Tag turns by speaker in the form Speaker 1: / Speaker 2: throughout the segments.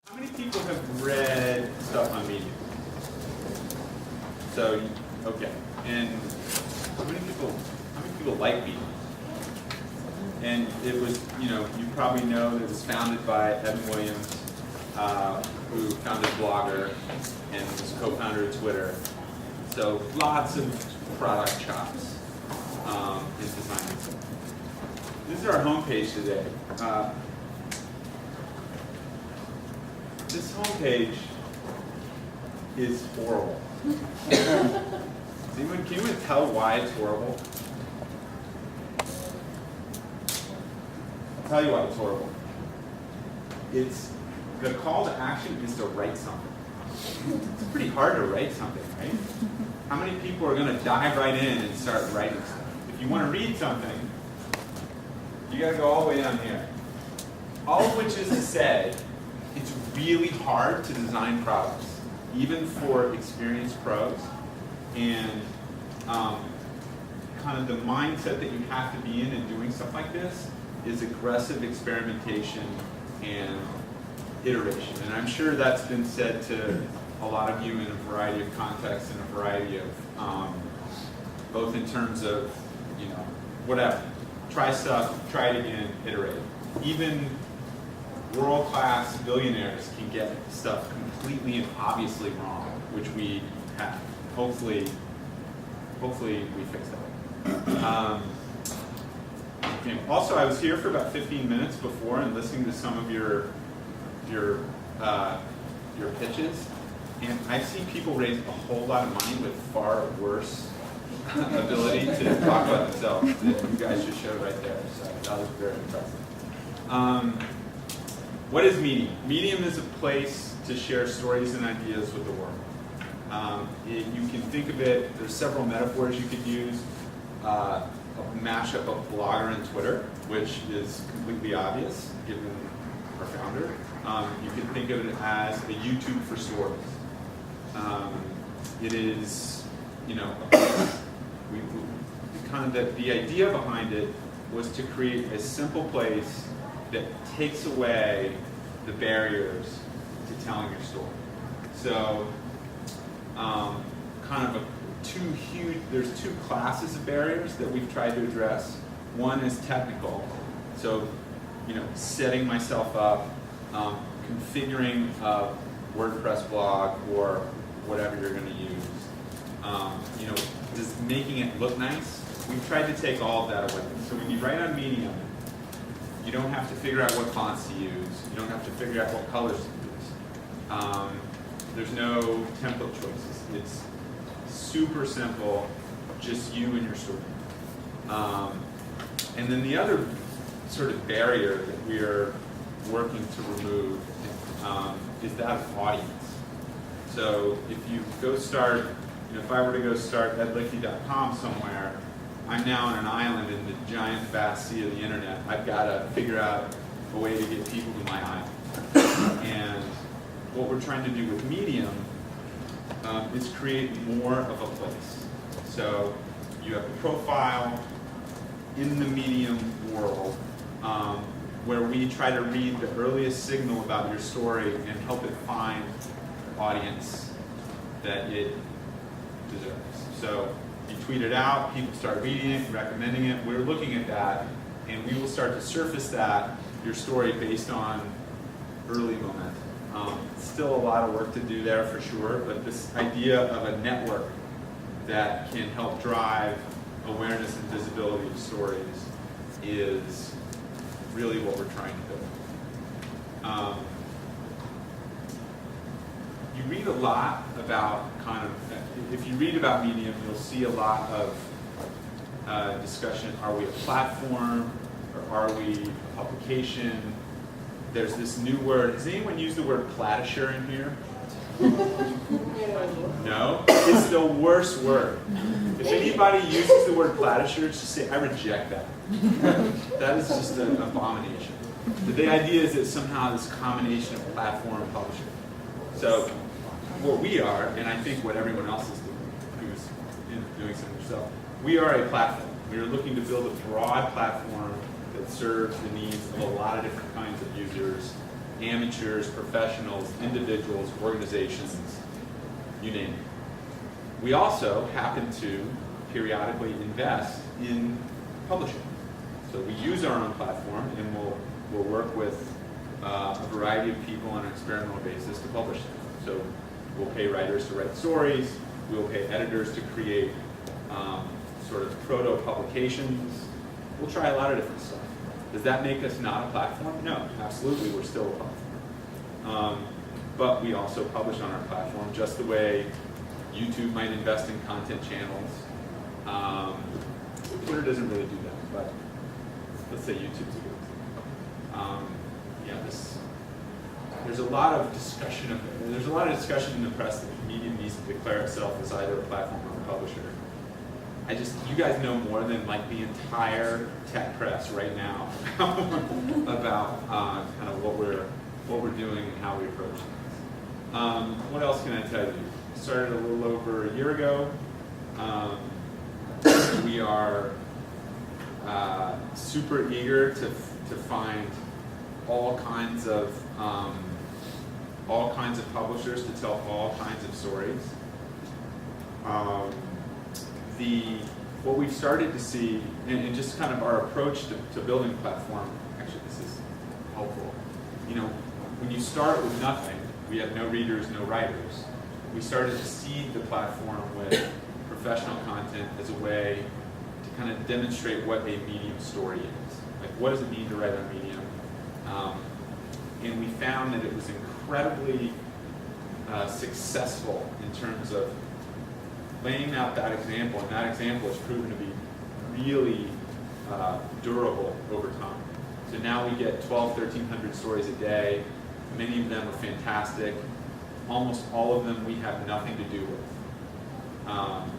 Speaker 1: How many people have read stuff on Medium? So, okay. And how many people like Medium? And it was, you probably know that it was founded by Evan Williams, who founded Blogger and was co-founder of Twitter. So lots of product chops in designing stuff. This is our homepage today. This homepage is horrible. Can anyone tell why it's horrible? I'll tell you why it's horrible. The call to action is to write something. It's pretty hard to write something, right? How many people are going to dive right in and start writing stuff? If you want to read something, you got to go all the way down here. All of which is to say, it's really hard to design products, even for experienced pros. And kind of the mindset that you have to be in doing stuff like this is aggressive experimentation and iteration. And I'm sure that's been said to a lot of you in a variety of contexts and a variety of, both in terms of, whatever. Try stuff, try it again, iterate. Even world-class billionaires can get stuff completely and obviously wrong, which we have. Hopefully we fix that. Okay. Also, I was here for about 15 minutes before and listening to some of your pitches, and I've seen people raise a whole lot of money with far worse ability to talk about themselves than you guys just showed right there. So that was very impressive. What is Medium? Medium is a place to share stories and ideas with the world. You can think of it, there's several metaphors you could use. A mashup of Blogger and Twitter, which is completely obvious given our founder. You can think of it as a YouTube for stories. It is, the idea behind it was to create a simple place that takes away the barriers to telling your story. So, there's two classes of barriers that we've tried to address. One is technical, so setting myself up, configuring a WordPress blog or whatever you're going to use, just making it look nice. We've tried to take all of that away. So when you write on Medium, you don't have to figure out what fonts to use. You don't have to figure out what colors to use. There's no template choices. It's super simple, just you and your story. And then the other sort of barrier that we are working to remove is that of audience. So if you go start, if I were to go start edlichty.com somewhere, I'm now on an island in the giant vast sea of the internet. I've got to figure out a way to get people to my island. And what we're trying to do with Medium is create more of a place. So you have a profile in the Medium world where we try to read the earliest signal about your story and help it find the audience that it deserves. So you tweet it out, people start reading it, recommending it. We're looking at that, and we will start to surface your story based on early momentum. Still a lot of work to do there for sure, but this idea of a network that can help drive awareness and visibility of stories is really what we're trying to build. You read a lot about if you read about Medium, you'll see a lot of discussion. Are we a platform or are we a publication? There's this new word. Has anyone used the word platisher in here? No? It's the worst word. If anybody uses the word platisher, just say, I reject that. That is just an abomination. The idea is that somehow this combination of platform and publisher. So what we are, and I think what everyone else is doing, who's doing something themselves, we are a platform. We are looking to build a broad platform that serves the needs of a lot of different kinds of users amateurs, professionals, individuals, organizations, you name it. We also happen to periodically invest in publishing. So we use our own platform, and we'll work with a variety of people on an experimental basis to publish them. So we'll pay writers to write stories, we'll pay editors to create sort of proto-publications. We'll try a lot of different stuff. Does that make us not a platform? No, absolutely, we're still a platform. But we also publish on our platform just the way YouTube might invest in content channels. Twitter doesn't really do that, but let's say YouTube's a good example. There's a lot of discussion in the press that Medium needs to declare itself as either a platform or a publisher. You guys know more than like the entire tech press right now about kind of what we're doing and how we approach things. What else can I tell you? Started a little over a year ago. We are super eager to find all kinds of publishers to tell all kinds of stories. What we've started to see, and just kind of our approach to building a platform, actually this is helpful. When you start with nothing, we have no readers, no writers. We started to seed the platform with professional content as a way to kind of demonstrate what a Medium story is. Like, what does it mean to write on Medium? And we found that it was incredibly successful in terms of laying out that example, and that example has proven to be really durable over time. So now we get 1,200 stories a day. Many of them are fantastic. Almost all of them we have nothing to do with.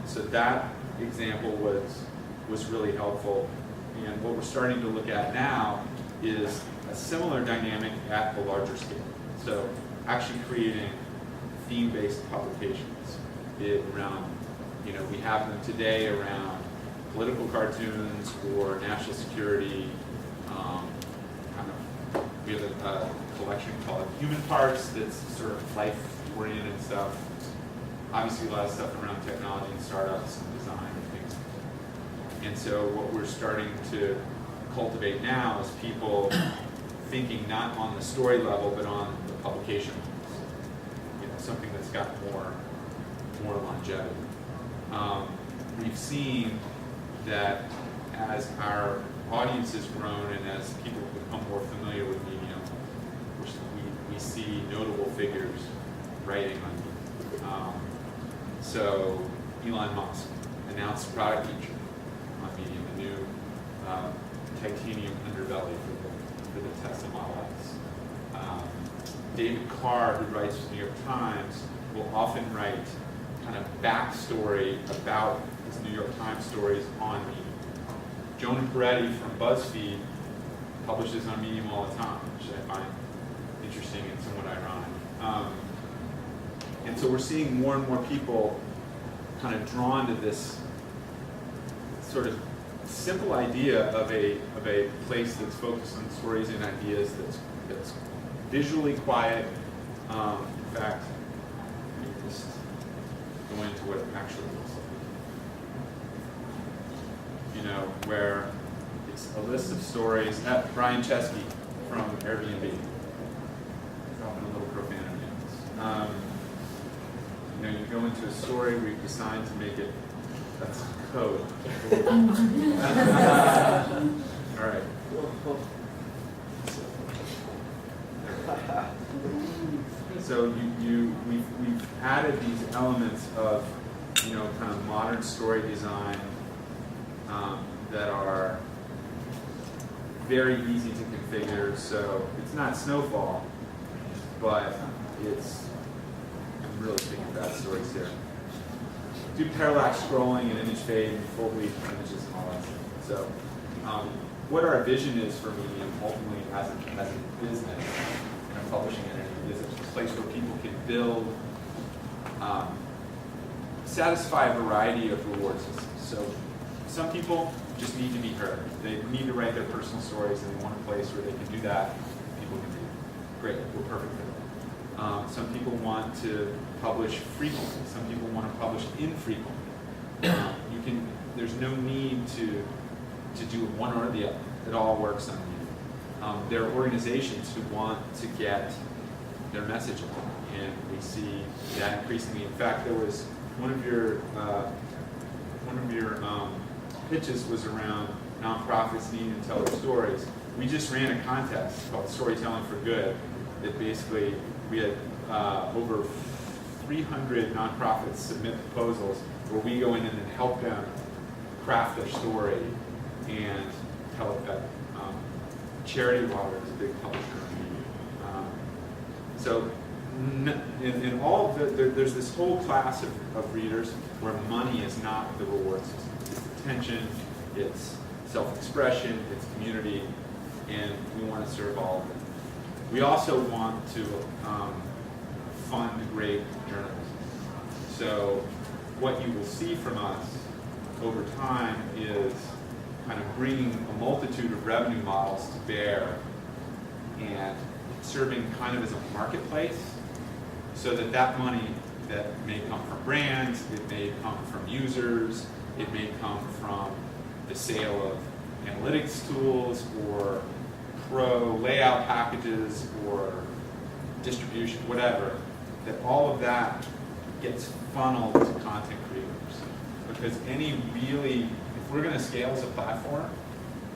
Speaker 1: So that example was really helpful. And what we're starting to look at now is a similar dynamic at the larger scale. So actually creating theme-based publications around, we have them today around political cartoons or national security. We have a collection called Human Parts that's sort of life-oriented stuff. Obviously a lot of stuff around technology and startups and design and things. And so what we're starting to cultivate now is people thinking not on the story level, but on the publication level. Something that's got more longevity. We've seen that as our audience has grown and as people become more familiar with Medium, we see notable figures writing on Medium. So Elon Musk announced a product feature on Medium, a new titanium underbelly for the Tesla Model X. David Carr, who writes for the New York Times, will often write kind of backstory about his New York Times stories on Medium. Jonah Peretti from BuzzFeed publishes on Medium all the time, which I find interesting and somewhat ironic. And so we're seeing more and more people kind of drawn to this sort of simple idea of a place that's focused on stories and ideas that's visually quiet. In fact, let me just go into what it actually looks like. Where it's a list of stories. Brian Chesky from Airbnb. Dropping a little profanity on this. You go into a story we've designed to make it, that's code. All right. So we've added these elements of kind of modern story design that are very easy to configure. So it's not Snowfall, but I'm really thinking bad stories here. Do parallax scrolling and image fade and full bleed images and all that stuff. So what our vision is for Medium ultimately as a business and a publishing entity is a place where people can build, satisfy a variety of reward systems. So some people just need to be heard. They need to write their personal stories, and they want a place where they can do that. People can do it. Great, we're perfect for that. Some people want to publish frequently. Some people want to publish infrequently. There's no need to do one or the other. It all works on you. There are organizations who want to get their message along, and we see that increasingly. In fact, there was one of your pitches was around nonprofits needing to tell their stories. We just ran a contest called Storytelling for Good. That basically we had over 300 nonprofits submit proposals where we go in and then help them craft their story and tell it better. Charity Water is a big publisher in media. So in all of there's this whole class of readers where money is not the reward system. It's attention, it's self-expression, it's community, and we want to serve all of them. We also want to fund great journalism. So what you will see from us over time is kind of bringing a multitude of revenue models to bear and serving kind of as a marketplace, so that money that may come from brands, it may come from users, it may come from the sale of analytics tools or pro layout packages or distribution, whatever, that all of that gets funneled to content creators. Because if we're going to scale as a platform,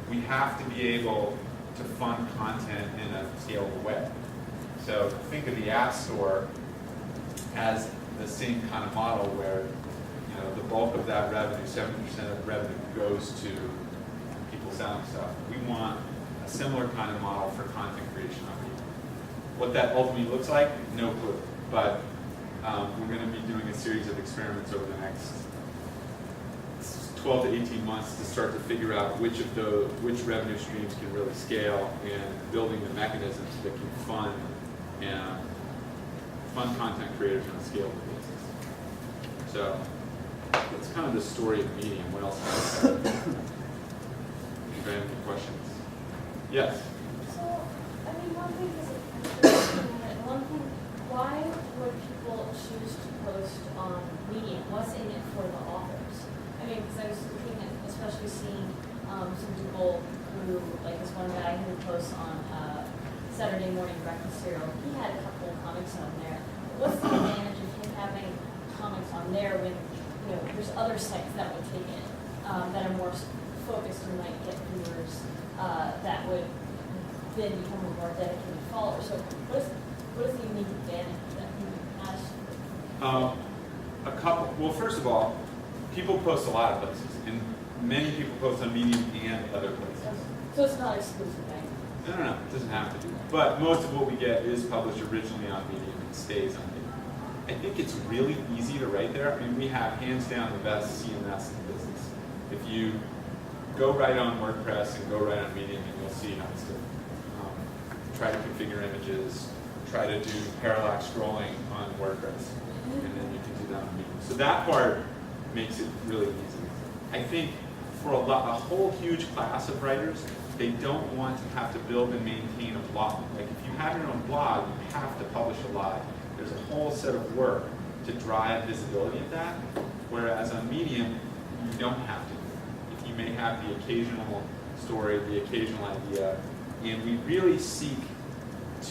Speaker 1: we have to be able to fund content in a scalable way. So think of the App Store as the same kind of model where the bulk of that revenue, 70% of the revenue, goes to people selling stuff. We want a similar kind of model for content creation on YouTube. What that ultimately looks like, no clue. But we're going to be doing a series of experiments over the next 12 to 18 months to start to figure out which revenue streams can really scale, and building the mechanisms that can fund content creators on a scalable basis. So that's kind of the story of Medium. What else can I say? Do you have any questions? Yes?
Speaker 2: So, one thing is, why would people choose to post on Medium? What's in it for the authors? Because I was looking at, especially seeing some people who, like this one guy who posts on Saturday morning breakfast cereal, he had a couple of comics on there. What's the advantage of him having comics on there when there's other sites that would take it that are more focused and might get viewers that would then become a more dedicated follower? So what is the unique advantage that he has?
Speaker 1: A couple. Well, first of all, people post a lot of places, and many people post on Medium and other places.
Speaker 2: So it's not exclusive, right?
Speaker 1: No, it doesn't have to be. But most of what we get is published originally on Medium and stays on Medium. I think it's really easy to write there. We have hands down the best CMS in the business. If you go write on WordPress and go write on Medium, and you'll see how it's different. Try to configure images, try to do parallax scrolling on WordPress, and then you can do that on Medium. So that part makes it really easy. I think for a whole huge class of writers, they don't want to have to build and maintain a blog. Like if you have your own blog, you have to publish a lot. There's a whole set of work to drive visibility of that, whereas on Medium, you don't have to. You may have the occasional story, the occasional idea, and we really seek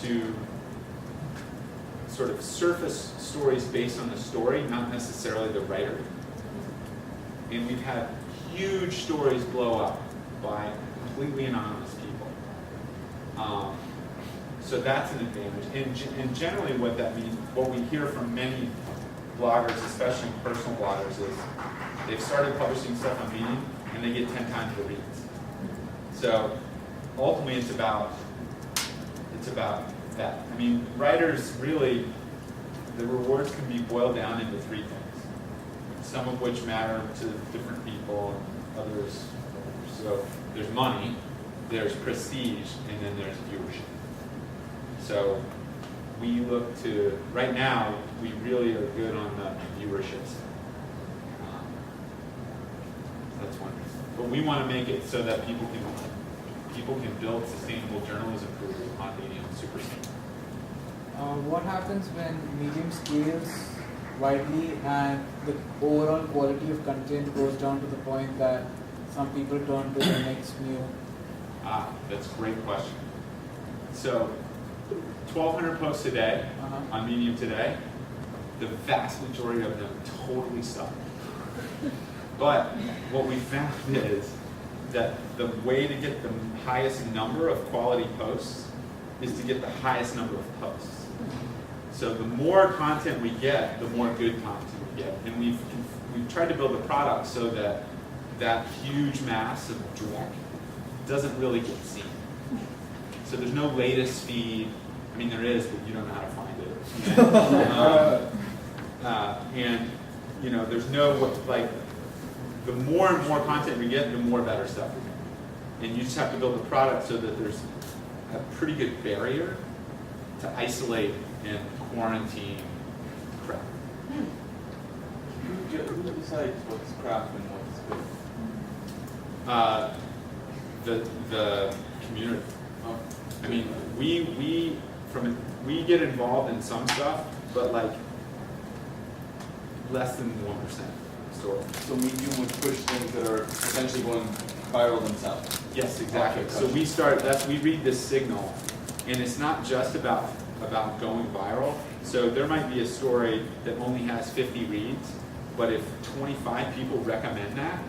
Speaker 1: to sort of surface stories based on the story, not necessarily the writer. And we've had huge stories blow up by completely anonymous people. So that's an advantage. And generally what that means, what we hear from many bloggers, especially personal bloggers, is they've started publishing stuff on Medium and they get 10 times the reads. So ultimately it's about that. Writers really, the rewards can be boiled down into three things, some of which matter to different people and others. So there's money, there's prestige, and then there's viewership. So we look to, right now, we really are good on the viewership side. That's one reason. But we want to make it so that people can build sustainable journalism careers on Medium super simple.
Speaker 3: what happens when Medium scales widely and the overall quality of content goes down to the point that some people turn to the next new?
Speaker 1: That's a great question. So, 1,200 posts a day on Medium today, the vast majority of them totally suck. But what we found is that the way to get the highest number of quality posts is to get the highest number of posts. So the more content we get, the more good content we get. And we've tried to build a product so that that huge mass of dreck doesn't really get seen. So there's no latest feed. I mean, there is, but you don't know how to find it. And you know, there's no, like, the more and more content we get, the more better stuff we get. And you just have to build a product so that there's a pretty good barrier to isolate and quarantine crap.
Speaker 4: Who decides what's crap and what's good?
Speaker 1: The community.
Speaker 4: Oh.
Speaker 1: I mean, we get involved in some stuff, but like less than 1% story.
Speaker 4: So Medium would push things that are essentially going viral themselves.
Speaker 1: Yes, exactly.
Speaker 4: Okay,
Speaker 1: So we read this signal, and it's not just about going viral. So there might be a story that only has 50 reads, but if 25 people recommend that,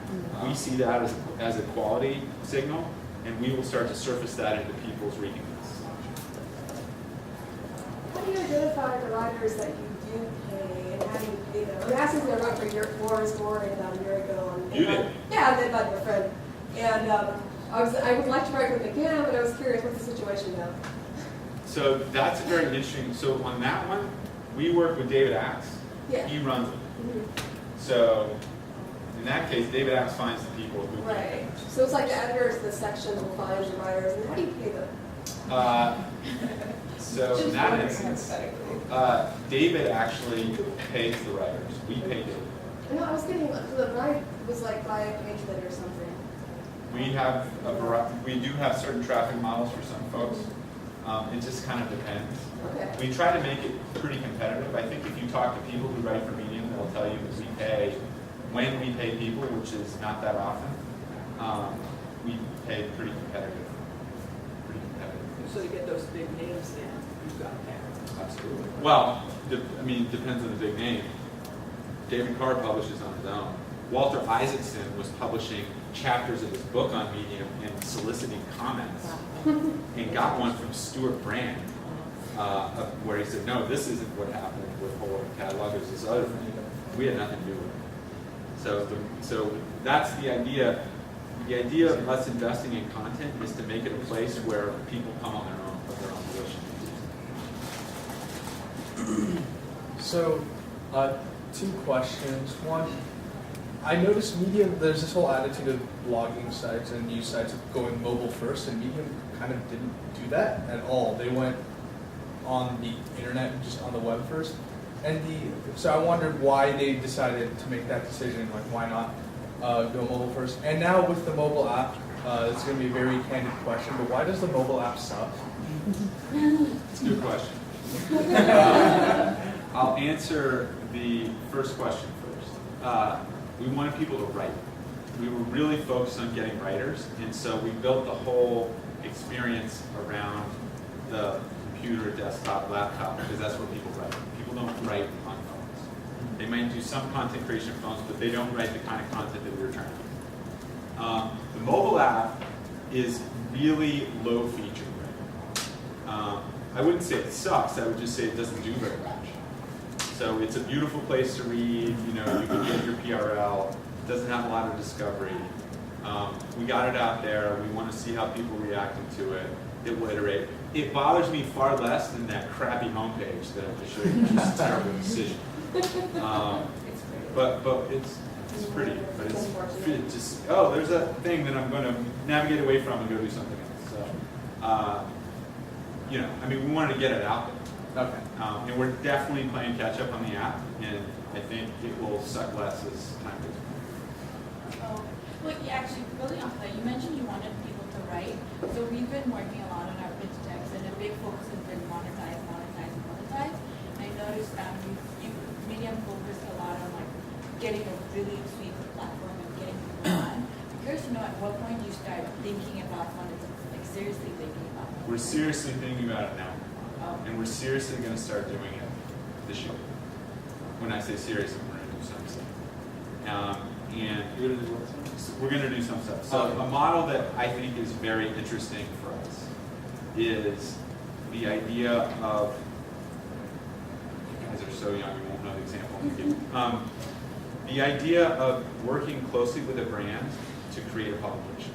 Speaker 1: we see that as a quality signal, and we will start to surface that into people's reading lists.
Speaker 5: How do you identify the writers that you do pay, and how do you pay them? I'm asking because I wrote for your story about a year ago. And
Speaker 1: You did?
Speaker 5: Yeah, I did by your friend. And I would like to write with them again, but I was curious, what's the situation now?
Speaker 1: So that's very interesting. So on that one, we work with David Axe.
Speaker 5: Yeah.
Speaker 1: He runs it.
Speaker 5: Mm-hmm.
Speaker 1: So in that case, David Axe finds the people who
Speaker 5: Right. So it's like the editors of the section will find the writers, and how do you pay them?
Speaker 1: So in that instance, David actually pays the writers. We pay David.
Speaker 5: No, I was getting the write was like by a page limit or something.
Speaker 1: We have a variety. We do have certain traffic models for some folks. It just kind of depends.
Speaker 5: Okay.
Speaker 1: We try to make it pretty competitive. I think if you talk to people who write for Medium, they'll tell you that we pay, when we pay people, which is not that often, we pay pretty competitive.
Speaker 6: So to get those big names in, you've got to pay.
Speaker 1: Absolutely. Well, I mean, it depends on the big name. David Carr publishes on his own. Walter Isaacson was publishing chapters of his book on Medium and soliciting comments, and got one from Stuart Brand, where he said, no, this isn't what happened with whole catalog, there's this other thing. We had nothing to do with it. So that's the idea. The idea of us investing in content is to make it a place where people come on their own, of their own volition.
Speaker 7: So, two questions. One, I noticed Medium, there's this whole attitude of blogging sites and news sites of going mobile first, and Medium kind of didn't do that at all. They went on the internet, just on the web first. And so I wondered why they decided to make that decision, like why not go mobile first. And now with the mobile app, it's going to be a very candid question, but why does the mobile app suck?
Speaker 1: It's a good question. I'll answer the first question first. We wanted people to write. We were really focused on getting writers, and so we built the whole experience around the computer, desktop, laptop, because that's where people write. People don't write on phones. They might do some content creation on phones, but they don't write the kind of content that we were trying to do. The mobile app is really low featured right now. I wouldn't say it sucks, I would just say it doesn't do very much. So it's a beautiful place to read, you know, you can get your PRL, it doesn't have a lot of discovery. We got it out there, we want to see how people are reacting to it, it will iterate. It bothers me far less than that crappy homepage that I just showed you, which is a terrible decision. But it's pretty, but it's just, oh, there's a thing that I'm going to navigate away from and go do something else. So, you know, I mean, we wanted to get it out there.
Speaker 7: Okay.
Speaker 1: And we're definitely playing catch up on the app, and I think it will suck less as time goes on.
Speaker 8: Oh, well, yeah, actually, building off that, you mentioned you wanted people to write. So we've been working a lot on our pitch decks, and a big focus has been monetize. Medium focus a lot on like getting a really sweet platform and getting people on. I'm curious to know at what point you start thinking about monetization, like seriously thinking about monetization.
Speaker 1: We're seriously thinking about it now.
Speaker 8: Oh.
Speaker 1: And we're seriously going to start doing it this year. When I say seriously, we're going to do some stuff. And we're going to do some stuff. So a model that I think is very interesting for us is the idea of, you guys are so young, you won't know the example I'm giving. The idea of working closely with a brand to create a publication.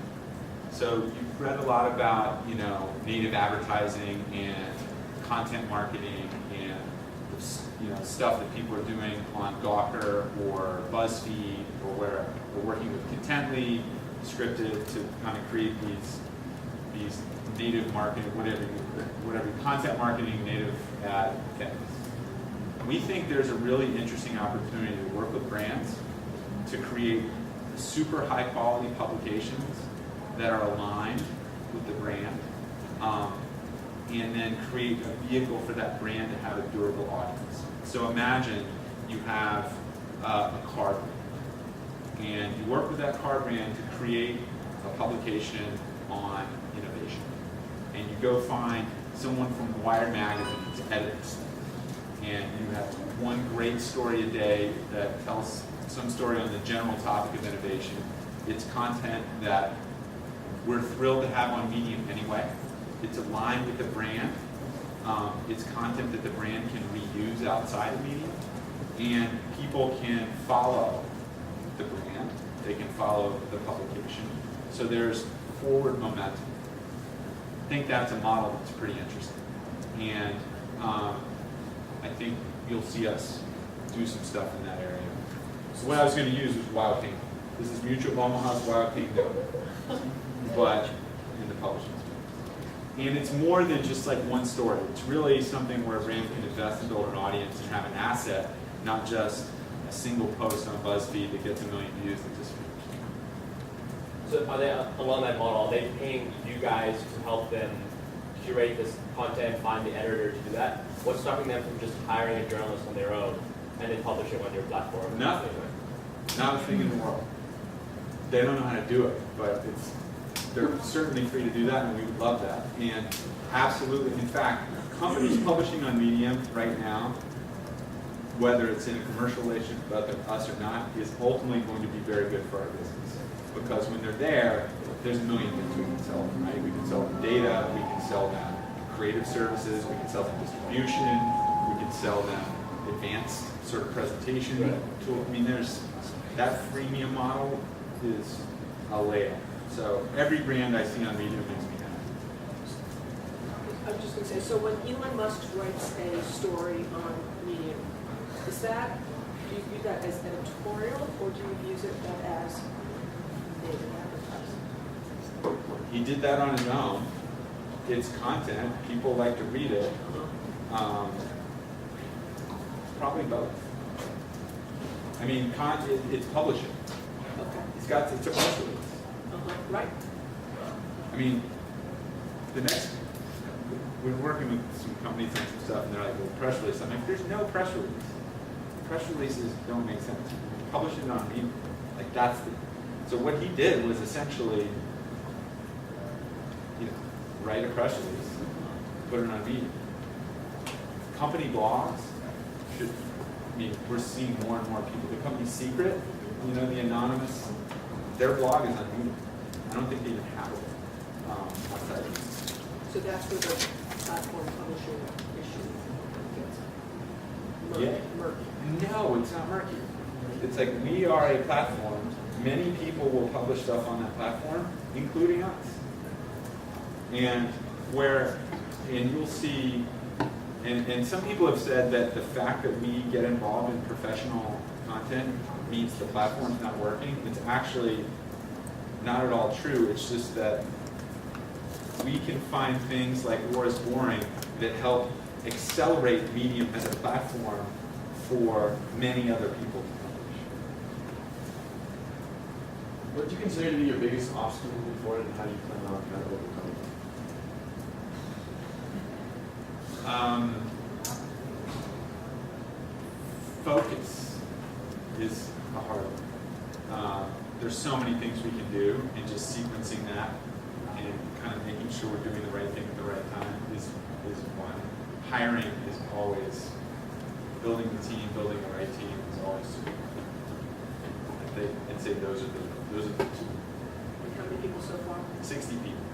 Speaker 1: So you've read a lot about, you know, native advertising and content marketing and you know, stuff that people are doing on Gawker or BuzzFeed or wherever. We're working with Contently, Scripted to kind of create these native marketing, whatever content marketing, native ad things. We think there's a really interesting opportunity to work with brands to create super high quality publications that are aligned with the brand, and then create a vehicle for that brand to have a durable audience. So imagine you have a car brand, and you work with that car brand to create a publication on innovation. And you go find someone from Wired Magazine to edit this thing. And you have one great story a day that tells some story on the general topic of innovation. It's content that we're thrilled to have on Medium anyway. It's aligned with the brand. It's content that the brand can reuse outside of Medium. And people can follow the brand. They can follow the publication. So there's forward momentum. I think that's a model that's pretty interesting. And I think you'll see us do some stuff in that area. So what I was going to use was Wild Kingdom. This is Mutual of Omaha's Wild Kingdom, but in the publishing space. And it's more than just like one story. It's really something where a brand can invest and build an audience and have an asset, not just a single post on BuzzFeed that gets 1 million views and disappears.
Speaker 9: So are they, along that model, are they paying you guys to help them curate this content, find the editor to do that? What's stopping them from just hiring a journalist on their own and then publish it on your platform?
Speaker 1: Nothing. Not a thing in the world. They don't know how to do it, but they're certainly free to do that, and we would love that. And absolutely, in fact, companies publishing on Medium right now, whether it's in a commercial relationship with us or not, is ultimately going to be very good for our business. Because when they're there, there's a million things we can sell them, right? We can sell them data, we can sell them creative services, we can sell them distribution, we can sell them advanced sort of presentation tool. I mean, there's that freemium model is a layup. So every brand I see on Medium makes me happy.
Speaker 6: I was just going to say, so when Elon Musk writes a story on Medium, do you view that as editorial, or do you use it as native advertising?
Speaker 1: He did that on his own. It's content. People like to read it. Probably both. I mean, it's publishing.
Speaker 6: Okay.
Speaker 1: It's a press release.
Speaker 6: Right.
Speaker 1: I mean, we're working with some companies and some stuff, and they're like, well, press release. I'm like, there's no press release. Press releases don't make sense. Publish it on Medium. Like, so what he did was essentially, write a press release, put it on Medium. Company blogs we're seeing more and more people. The company Secret, the anonymous, their blog is on Medium. I don't think they even have it outside of this.
Speaker 6: So that's where the platform publishing issue gets murky.
Speaker 1: No, it's not murky. It's like we are a platform. Many people will publish stuff on that platform, including us. And you'll see, and some people have said that the fact that we get involved in professional content means the platform's not working. It's actually not at all true. It's just that we can find things like War is Boring that help accelerate Medium as a platform for many other people to publish.
Speaker 10: What do you consider to be your biggest obstacle moving forward, and how do you plan on kind of overcoming it?
Speaker 1: focus is a hard one. There's so many things we can do, and just sequencing that and kind of making sure we're doing the right thing at the right time is one. Hiring is always, building the team, building the right team is always super important. I'd say those are the two.
Speaker 6: And how many people so far?
Speaker 1: 60 people.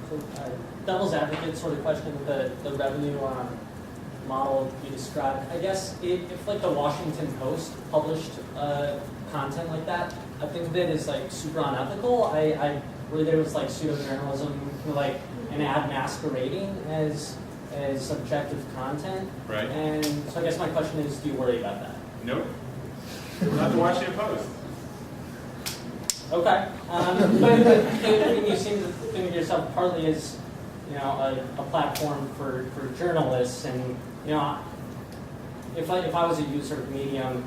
Speaker 11: So, devil's advocate sort of question with the revenue model you described. I guess if like the Washington Post published content like that, I think of it as like super unethical. I really there was like pseudo-journalism, like an ad masquerading as objective content.
Speaker 1: Right.
Speaker 11: And so I guess my question is, do you worry about that?
Speaker 1: Nope. Not the Washington Post.
Speaker 11: Okay. But you seem to think of yourself partly as, you know, a platform for journalists, and you know, if I was a user of Medium,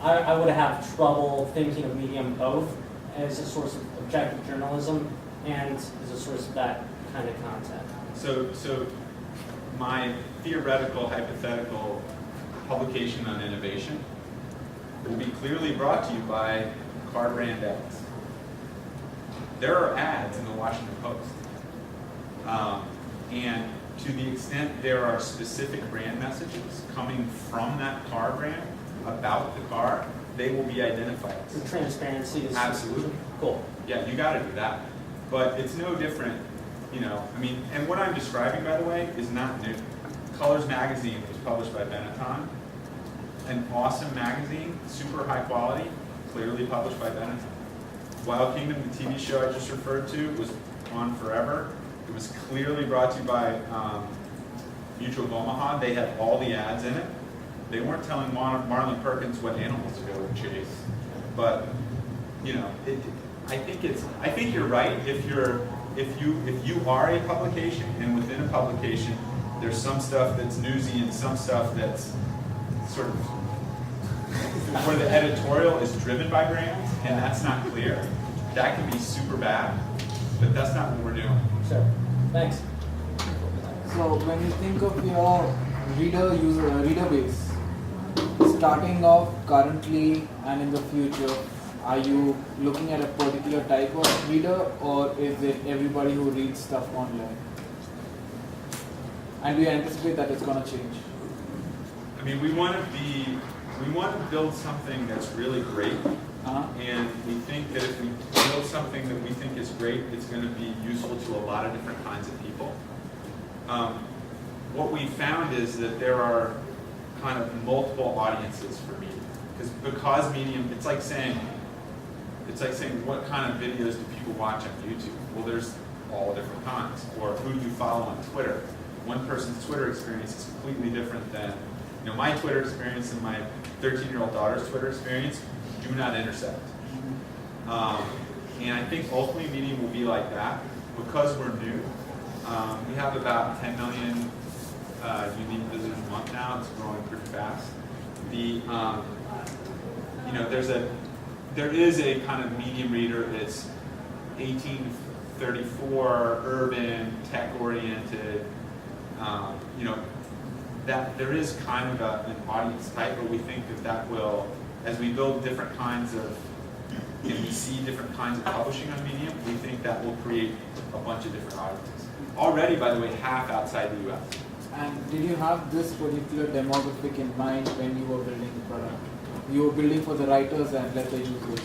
Speaker 11: I would have trouble thinking of Medium both as a source of objective journalism and as a source of that kind of content.
Speaker 1: So my theoretical, hypothetical publication on innovation will be clearly brought to you by car brand ads. There are ads in the Washington Post. And to the extent there are specific brand messages coming from that car brand about the car, they will be identified.
Speaker 11: The transparency is
Speaker 1: Absolutely.
Speaker 11: Cool.
Speaker 1: Yeah, you got to do that. But it's no different, you know, I mean, and what I'm describing, by the way, is not new. Colors Magazine was published by Benetton. An awesome magazine, super high quality, clearly published by Benetton. Wild Kingdom, the TV show I just referred to, was on forever. It was clearly brought to you by Mutual of Omaha. They had all the ads in it. They weren't telling Marlon Perkins what animals to go and chase. But, you know, I think you're right. If you are a publication, and within a publication, there's some stuff that's newsy and some stuff that's sort of where the editorial is driven by brands, and that's not clear. That can be super bad, but that's not what we're doing.
Speaker 11: Sure. Thanks.
Speaker 3: So when you think of your reader base, starting off currently and in the future, are you looking at a particular type of reader, or is it everybody who reads stuff online? And do you anticipate that it's going to change?
Speaker 1: I mean, we want to build something that's really great, and we think that if we build something that we think is great, it's going to be useful to a lot of different kinds of people. What we found is that there are kind of multiple audiences for Medium, because Medium, it's like saying what kind of videos do people watch on YouTube? Well, there's all different kinds. Or who do you follow on Twitter? One person's Twitter experience is completely different than, you know, my Twitter experience and my 13-year-old daughter's Twitter experience do not intersect. And I think ultimately Medium will be like that because we're new. We have about 10 million unique visitors a month now. It's growing pretty fast. You know, there is a kind of Medium reader that's 18 to 34, urban, tech-oriented. You know, that there is kind of an audience type, but we think that will, as we build different kinds of, and we see different kinds of publishing on Medium, we think that will create a bunch of different audiences. Already, by the way, half outside the US.
Speaker 3: And did you have this particular demographic in mind when you were building the product? You were building for the writers and let the users.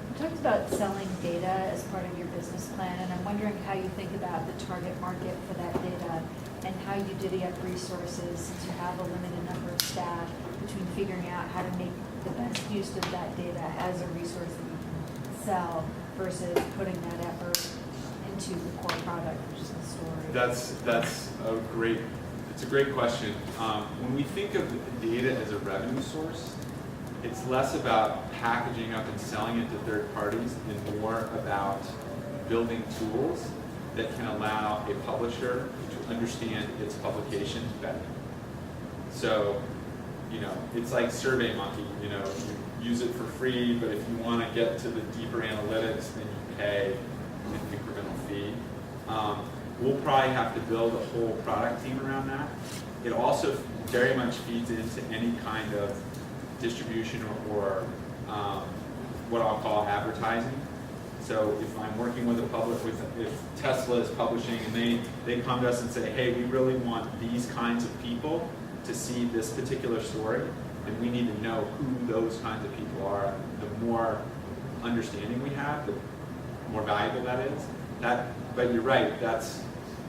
Speaker 12: You talked about selling data as part of your business plan, and I'm wondering how you think about the target market for that data and how you divvy up resources, since you have a limited number of staff, between figuring out how to make the best use of that data as a resource that you can sell versus putting that effort into the core product, which is the story.
Speaker 1: That's a great question. When we think of data as a revenue source, it's less about packaging up and selling it to third parties and more about building tools that can allow a publisher to understand its publication better. So, you know, it's like SurveyMonkey. You know, you use it for free, but if you want to get to the deeper analytics, then you pay. an incremental fee. We'll probably have to build a whole product team around that. It also very much feeds into any kind of distribution or what I'll call advertising. So if I'm working with a public, if Tesla is publishing and they come to us and say, hey, we really want these kinds of people to see this particular story, and we need to know who those kinds of people are. The more understanding we have, the more valuable that is. But you're right,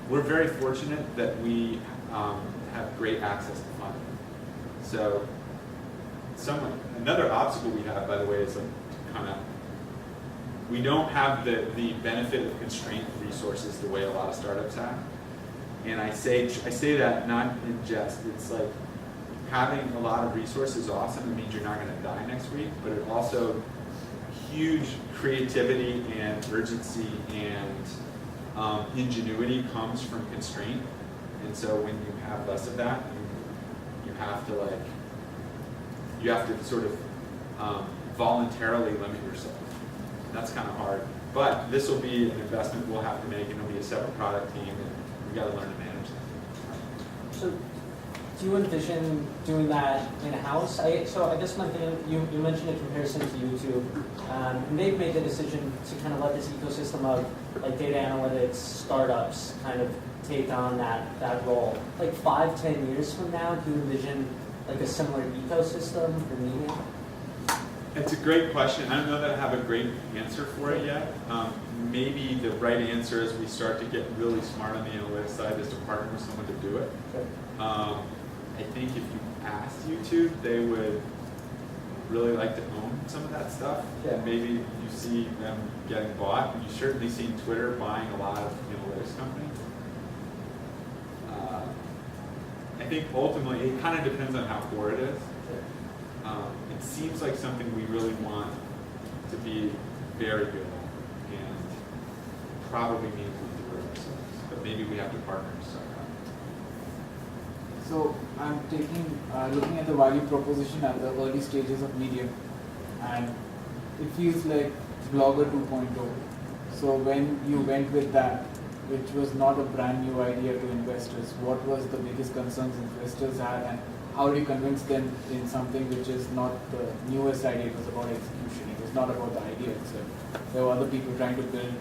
Speaker 1: we're very fortunate that we have great access to funding. So another obstacle we have, by the way, is we don't have the benefit of constrained resources the way a lot of startups have. And I say that not in jest. It's like having a lot of resources is awesome. It means you're not going to die next week, but it also huge creativity and urgency and ingenuity comes from constraint. And so when you have less of that, you have to sort of voluntarily limit yourself. That's kind of hard. But this will be an investment we'll have to make, and it'll be a separate product team, and we've got to learn to manage that.
Speaker 11: So do you envision doing that in-house? So I guess my thing, you mentioned a comparison to YouTube, and they've made the decision to kind of let this ecosystem of like data analytics startups kind of take on that role. Like 5-10 years from now, do you envision like a similar ecosystem for media?
Speaker 1: It's a great question. I don't know that I have a great answer for it yet. Maybe the right answer as we start to get really smart on the analytics side is to partner with someone to do it.
Speaker 11: Sure.
Speaker 1: I think if you asked YouTube, they would really like to own some of that stuff.
Speaker 11: Yeah.
Speaker 1: Maybe you see them getting bought. You've certainly seen Twitter buying a lot of analytics companies. I think ultimately it kind of depends on how core it is. It seems like something we really want to be very good at, and probably means we do it ourselves, but maybe we have to partner to start that.
Speaker 3: So I'm looking at the value proposition at the early stages of Medium, and it feels like Blogger 2.0. So when you went with that, which was not a brand new idea to investors, what was the biggest concerns investors had, and how do you convince them in something which is not the newest idea? It was about execution. It was not about the idea itself. There were other people trying to build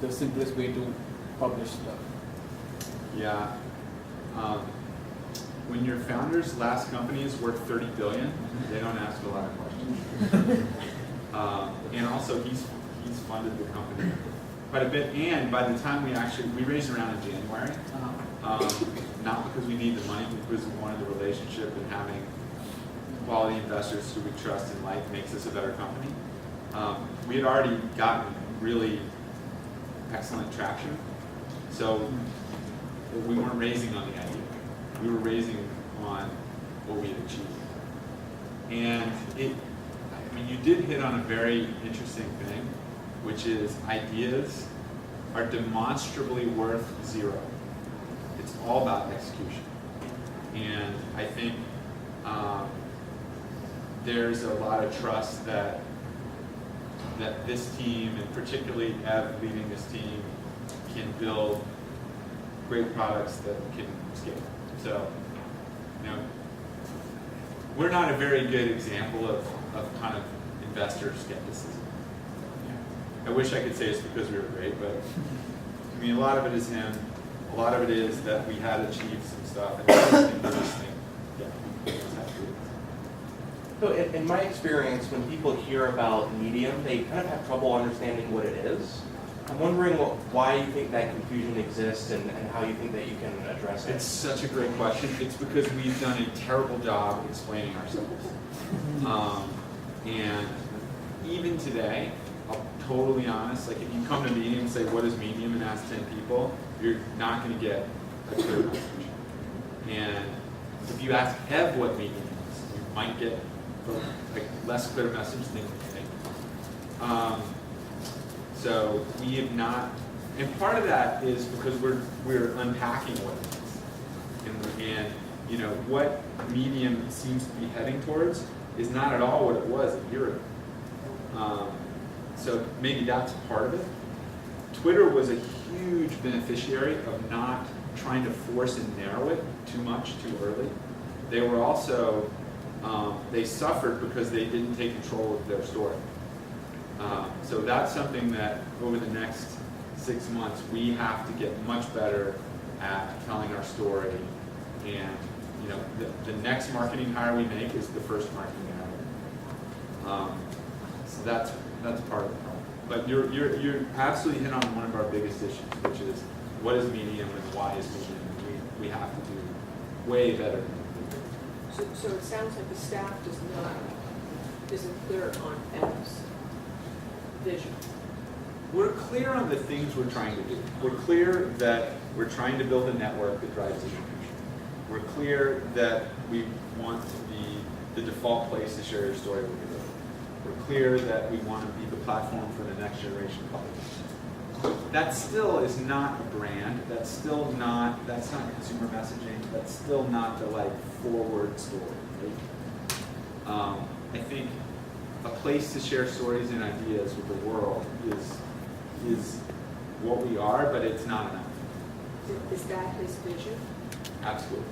Speaker 3: the simplest way to publish stuff.
Speaker 1: Yeah. When your founder's last company is worth $30 billion, they don't ask a lot of questions. And also, he's funded the company quite a bit. And by the time we raised around in January. Not because we need the money, but because we wanted the relationship, and having quality investors who we trust and like makes us a better company. We had already gotten really excellent traction, so we weren't raising on the idea. We were raising on what we had achieved. And you did hit on a very interesting thing, which is ideas are demonstrably worth zero. It's all about execution. And I think there's a lot of trust that this team, and particularly Ev leading this team, can build great products that can scale. So, we're not a very good example of kind of investor skepticism. I wish I could say it's because we were great, but a lot of it is him. A lot of it is that we had achieved some stuff, and I just think, yeah,
Speaker 13: So in my experience, when people hear about Medium, they kind of have trouble understanding what it is. I'm wondering why you think that confusion exists, and how you think that you can address it.
Speaker 1: It's such a great question. It's because we've done a terrible job explaining ourselves. And even today, I'll totally honest, like if you come to Medium and say, what is Medium, and ask 10 people, you're not going to get a clear message. And if you ask Ev what Medium is, you might get a less clear message than you think. So we have not, and part of that is because we're unpacking what it is. And what Medium seems to be heading towards is not at all what it was a year ago. So maybe that's part of it. Twitter was a huge beneficiary of not trying to force and narrow it too much too early. They were also, they suffered because they didn't take control of their story. So that's something that over the next 6 months, we have to get much better at telling our story. And you know, the next marketing hire we make is the first marketing hire. So that's part of the problem. But you're absolutely hit on one of our biggest issues, which is what is Medium and why is Medium? We have to do way better.
Speaker 6: So it sounds like the staff isn't clear on Ed's vision.
Speaker 1: We're clear on the things we're trying to do. We're clear that we're trying to build a network that drives distribution. We're clear that we want to be the default place to share your story with your reader. We're clear that we want to be the platform for the next generation publishers. That still is not a brand. That's not consumer messaging. That's still not the forward story. Right? I think a place to share stories and ideas with the world is what we are, but it's not enough.
Speaker 6: Is that his vision?
Speaker 1: Absolutely.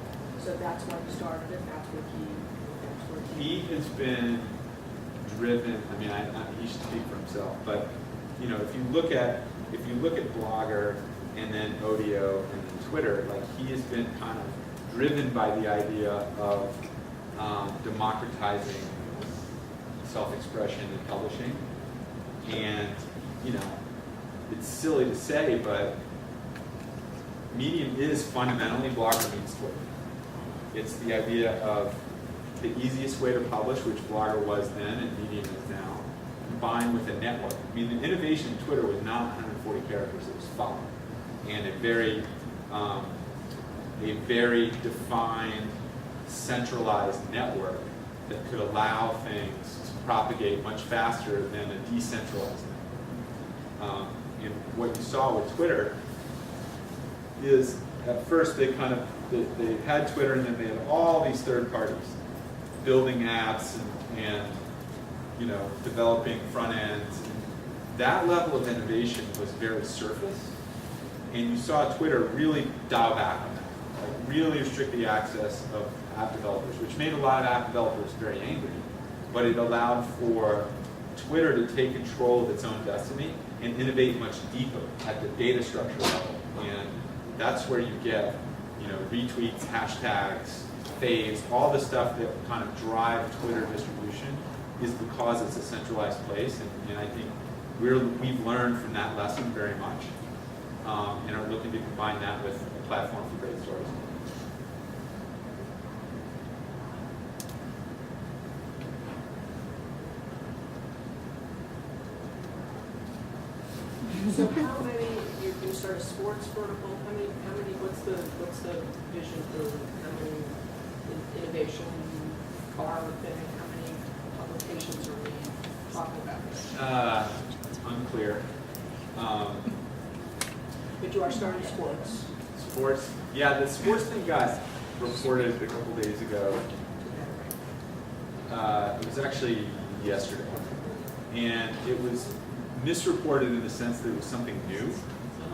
Speaker 6: So that's why he started it. That's where
Speaker 1: he has been driven. I mean, he should speak for himself, but you know, if you look at Blogger and then Odeo and then Twitter, he has been kind of driven by the idea of democratizing self-expression in publishing. And you know, it's silly to say, but Medium is fundamentally Blogger meets Twitter. It's the idea of the easiest way to publish, which Blogger was then and Medium is now, combined with a network. I mean, the innovation in Twitter was not 140 characters, it was 5. And a very defined, centralized network that could allow things to propagate much faster than a decentralized network. And what you saw with Twitter is, at first they had Twitter and then they had all these third parties building apps and you know, developing front ends. That level of innovation was very surface, and you saw Twitter really dial back on that, really restrict the access of app developers, which made a lot of app developers very angry, but it allowed for Twitter to take control of its own destiny and innovate much deeper at the data structure level. And that's where you get, you know, retweets, hashtags, faves, all the stuff that kind of drive Twitter distribution is because it's a centralized place. And I think we've learned from that lesson very much, and are looking to combine that with a platform for great stories.
Speaker 6: So how many, you start a sports vertical, what's the vision for how many innovation bar thing, how many publications are we talking about?
Speaker 1: Unclear.
Speaker 6: But you are starting sports.
Speaker 1: Sports, yeah, the sports thing got reported a couple days ago. It was actually yesterday. And it was misreported in the sense that it was something new.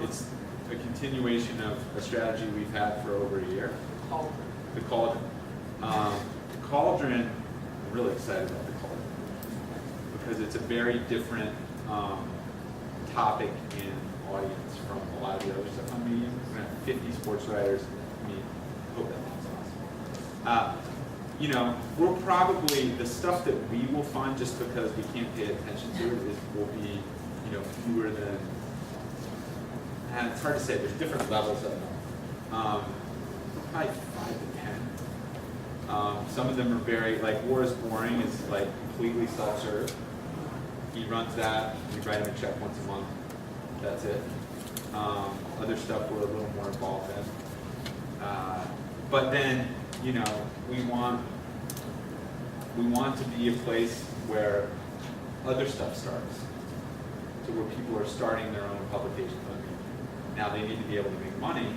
Speaker 1: It's a continuation of a strategy we've had for over a year. The Cauldron. The Cauldron, I'm really excited about the Cauldron because it's a very different topic and audience from a lot of the other stuff on Medium. We're going to have 50 sports writers. I mean, I hope that sounds awesome. You know, we're probably, the stuff that we will fund just because we can't pay attention to it will be, you know, fewer than, and it's hard to say, there's different levels of them. Probably 5 to 10. Some of them are very, like War is Boring is like completely self-serve. He runs that, we write him a check once a month, that's it. Other stuff we're a little more involved in. But then, you know, we want to be a place where other stuff starts, to where people are starting their own publications. Now they need to be able to make money,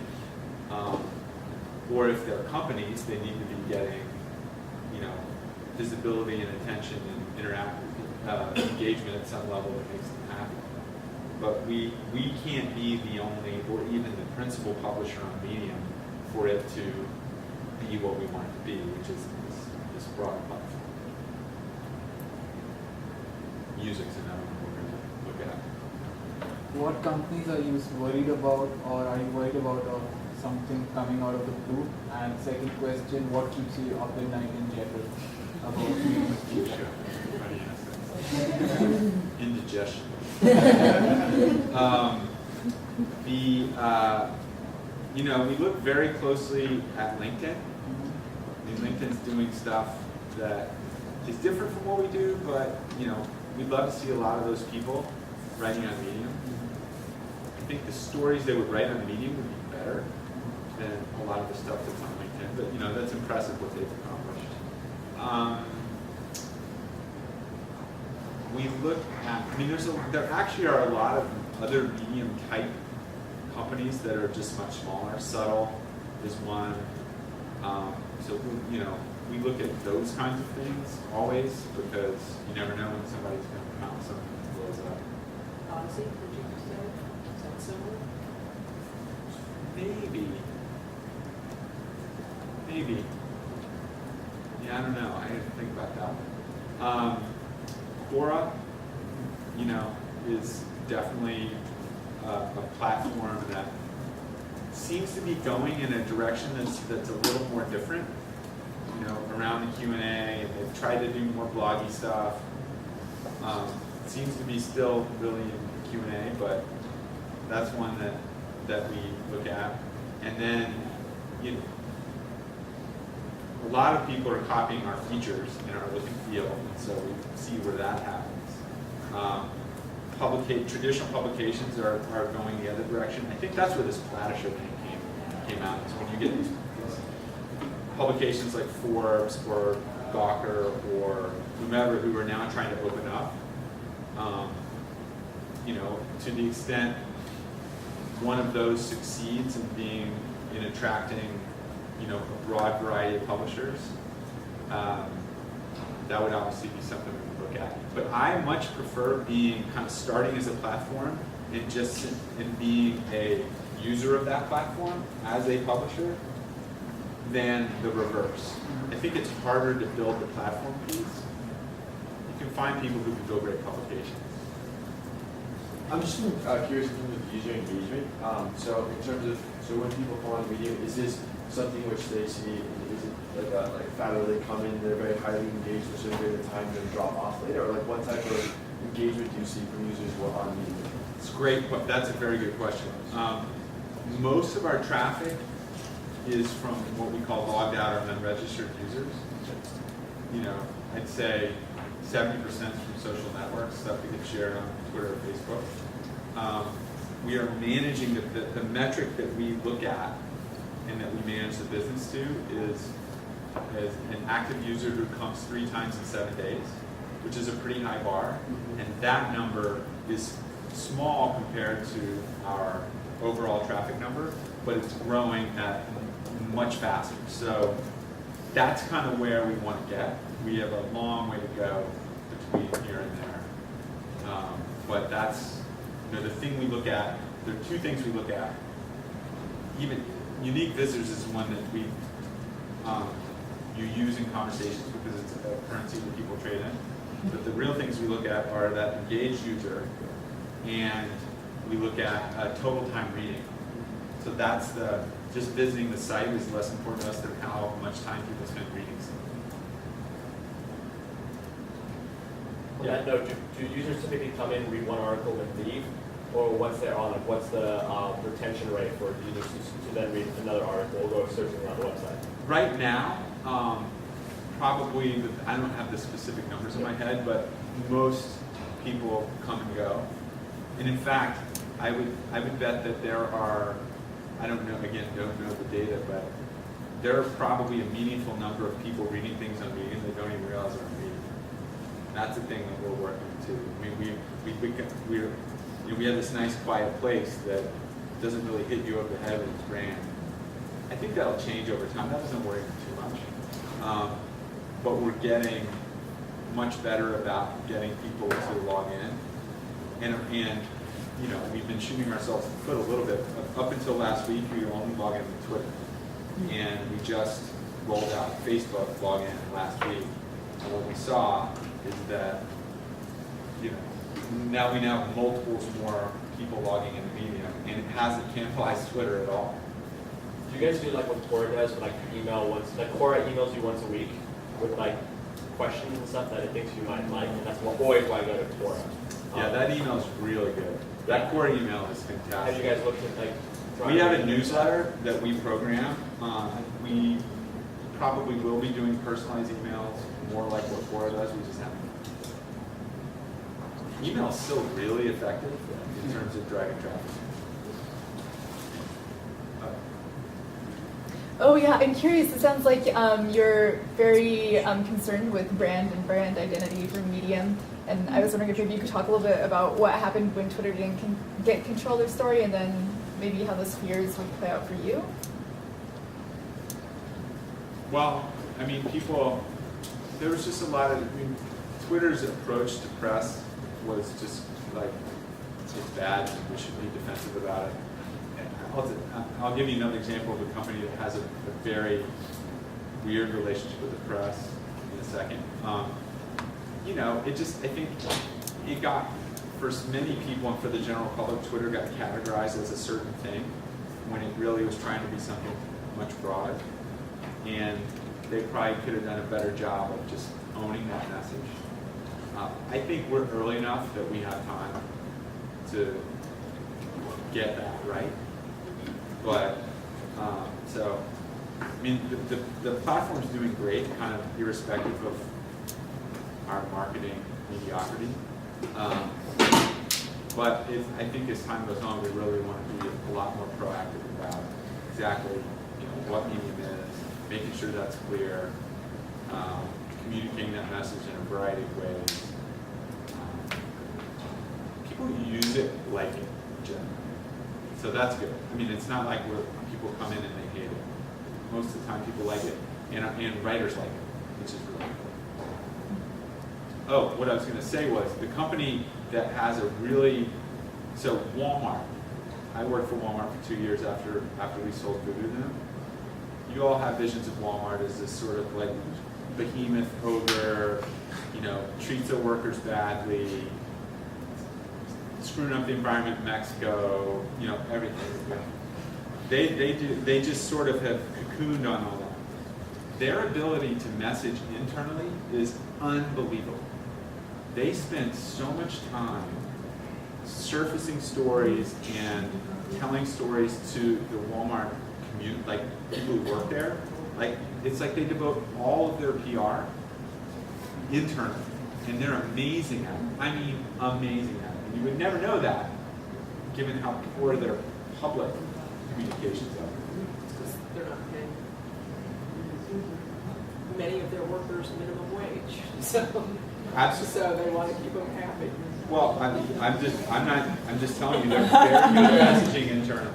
Speaker 1: or if they're companies, they need to be getting, you know, visibility and attention and engagement at some level that makes them happy. but we can't be the only or even the principal publisher on Medium for it to be what we want it to be, which is this broad platform. Music's another one we're going to look at.
Speaker 3: What companies are you worried about, or are you worried about something coming out of the blue? And second question, what keeps you up at night in general about Medium's future?
Speaker 1: Indigestion. We look very closely at LinkedIn. I mean, LinkedIn's doing stuff that is different from what we do, but we'd love to see a lot of those people writing on Medium. I think the stories they would write on Medium would be better than a lot of the stuff that's on LinkedIn. But that's impressive what they've accomplished. We look at, there actually are a lot of other Medium type companies that are just much smaller. Subtle is one. So we look at those kinds of things always, because you never know when somebody's going to come out with something that blows up.
Speaker 6: Odyssey, would you say? Is that similar?
Speaker 1: Maybe. Yeah, I don't know. I didn't think about that one. Quora, is definitely a platform that seems to be going in a direction that's a little more different. Around the Q&A, and they've tried to do more bloggy stuff. It seems to be still really in Q&A, but that's one that we look at. And then, a lot of people are copying our features in our look and feel, and so we see where that happens. Traditional publications are going the other direction. I think that's where this Platisher thing came out, is when you get these publications like Forbes or Gawker or whomever who are now trying to open up. To the extent one of those succeeds in attracting, a broad variety of publishers, that would obviously be something we would look at. But I much prefer starting as a platform and being a user of that platform as a publisher than the reverse. I think it's harder to build the platform piece. You can find people who can build great publications.
Speaker 10: I'm just curious in terms of user engagement. So when people come on Medium, is this something which they see? Is it like fat, they come in, they're very highly engaged for a certain period of time, then drop off later, or like what type of engagement do you see from users who are on Medium?
Speaker 1: It's great. That's a very good question. Most of our traffic is from what we call logged out or unregistered users. I'd say 70% from social networks, stuff that gets shared on Twitter or Facebook. We are managing the metric that we look at and that we manage the business to is an active user who comes 3 times in 7 days, which is a pretty high bar. And that number is small compared to our overall traffic number, but it's growing at much faster. So that's kind of where we want to get. We have a long way to go between here and there. But that's the thing we look at. There are 2 things we look at. Even unique visitors is one that you use in conversations because it's a currency that people trade in. But the real things we look at are that engaged user, and we look at total time reading. So that's just visiting the site is less important to us than how much time people spend reading something.
Speaker 9: Yeah, no, do users typically come in, read one article, and leave? Or once they're on, what's the retention rate for users to then read another article or go searching around the website?
Speaker 1: Right now, probably, I don't have the specific numbers in my head, but most people come and go. And in fact, I would bet that there are, I don't know, again, don't know the data, but there are probably a meaningful number of people reading things on Medium that don't even realize they're on Medium. That's the thing that we're working to. I mean, we have this nice quiet place that doesn't really hit you over the head with its brand. I think that'll change over time. That doesn't worry me too much. But we're getting much better about getting people to log in. And you know, we've been shooting ourselves in the foot a little bit. Up until last week, we only log in with Twitter. And we just rolled out Facebook login last week. And what we saw is that, you know, now we have multiples more people logging into Medium, and it hasn't cannibalized Twitter at all.
Speaker 9: Do you guys do like what Quora does, with, like email once, like Quora emails you once a week with like questions and stuff that it thinks you might like, and that's always why I go to Quora.
Speaker 1: Yeah, that email is really good. That core email is fantastic.
Speaker 9: Have you guys looked at like?
Speaker 1: We have a newsletter that we program. We probably will be doing personalized emails, more like what Quora does. We just haven't. Email is still really effective in terms of driving traffic.
Speaker 14: Oh yeah, I'm curious. It sounds like you're very concerned with brand and brand identity for Medium. And I was wondering if maybe you could talk a little bit about what happened when Twitter didn't get control of their story, and then maybe how those fears would play out for you.
Speaker 1: Well, I mean, there was just a lot of, I mean, Twitter's approach to press was just like, it's bad, and we should be defensive about it. I'll give you another example of a company that has a very weird relationship with the press in a second. You know, I think it got, for many people and for the general public, Twitter got categorized as a certain thing when it really was trying to be something much broader. And they probably could have done a better job of just owning that message. I think we're early enough that we have time to get that right. But, so, I mean, the platform's doing great, kind of irrespective of our marketing mediocrity. But I think as time goes on, we really want to be a lot more proactive about exactly, you know, what Medium is, making sure that's clear, communicating that message in a variety of ways. People who use it like it, generally. So that's good. I mean, it's not like people come in and they hate it. Most of the time, people like it, and writers like it, which is really cool. Oh, what I was going to say was the company that has a really, so Walmart. I worked for Walmart for 2 years after we sold food to them. You all have visions of Walmart as this sort of like behemoth ogre, you know, treats their workers badly, screwing up the environment in Mexico, you know, everything. They just sort of have cocooned on all that. Their ability to message internally is unbelievable. They spend so much time surfacing stories and telling stories to the Walmart community, like people who work there. Like, it's like they devote all of their PR internally, and they're amazing at it. I mean, amazing at it. And you would never know that, given how poor their public communications are.
Speaker 6: Because they're not paying many of their workers minimum wage, so.
Speaker 1: Absolutely.
Speaker 6: So they want to keep them happy.
Speaker 1: Well, I'm just telling you, they're very good at messaging internally.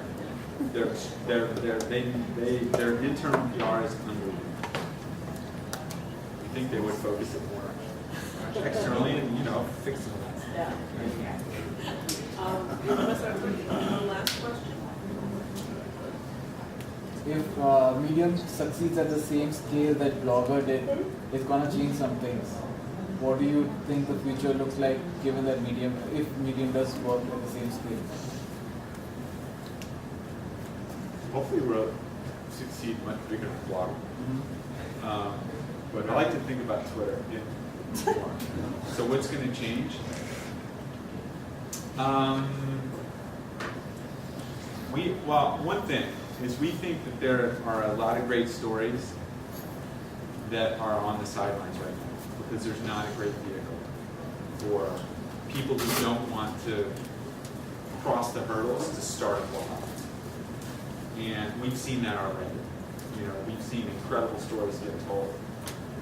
Speaker 1: Their internal PR is unbelievable. I think they would focus it more externally and, you know, fix it.
Speaker 6: Yeah. Unless I have one last question.
Speaker 3: If Medium succeeds at the same scale that Blogger did, it's gonna change some things. What do you think the future looks like, given that if Medium does work at the same scale?
Speaker 1: Hopefully we'll succeed much bigger than Blogger. But I like to think about Twitter. So what's going to change? One thing is we think that there are a lot of great stories that are on the sidelines right now because there's not a great vehicle for people who don't want to cross the hurdles to start a blog. And we've seen that already. You know, we've seen incredible stories get told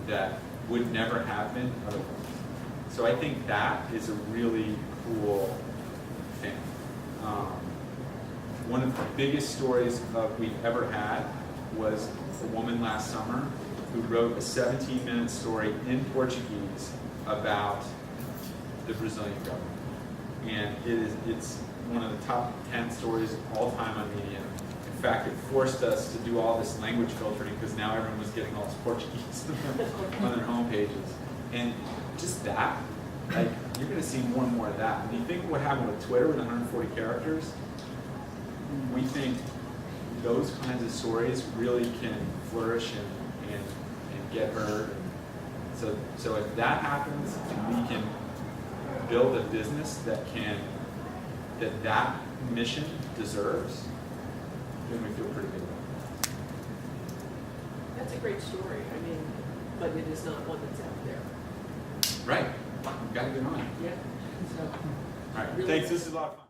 Speaker 1: that would never have been otherwise. So I think that is a really cool thing. One of the biggest stories we've ever had was a woman last summer who wrote a 17-minute story in Portuguese about the Brazilian government. and it's one of the top 10 stories of all time on Medium. In fact, it forced us to do all this language filtering because now everyone was getting all this Portuguese on their home pages. And just that, like, you're going to see more and more of that. When you think of what happened with Twitter with 140 characters, we think those kinds of stories really can flourish and get heard. So if that happens, and we can build a business that mission deserves, then we feel pretty good about it.
Speaker 6: That's a great story, I mean, but it is not one that's out there.
Speaker 1: Right. We've got to get on it.
Speaker 6: Yeah. So,
Speaker 1: All right.
Speaker 6: really-
Speaker 1: Thanks. This is a lot of fun.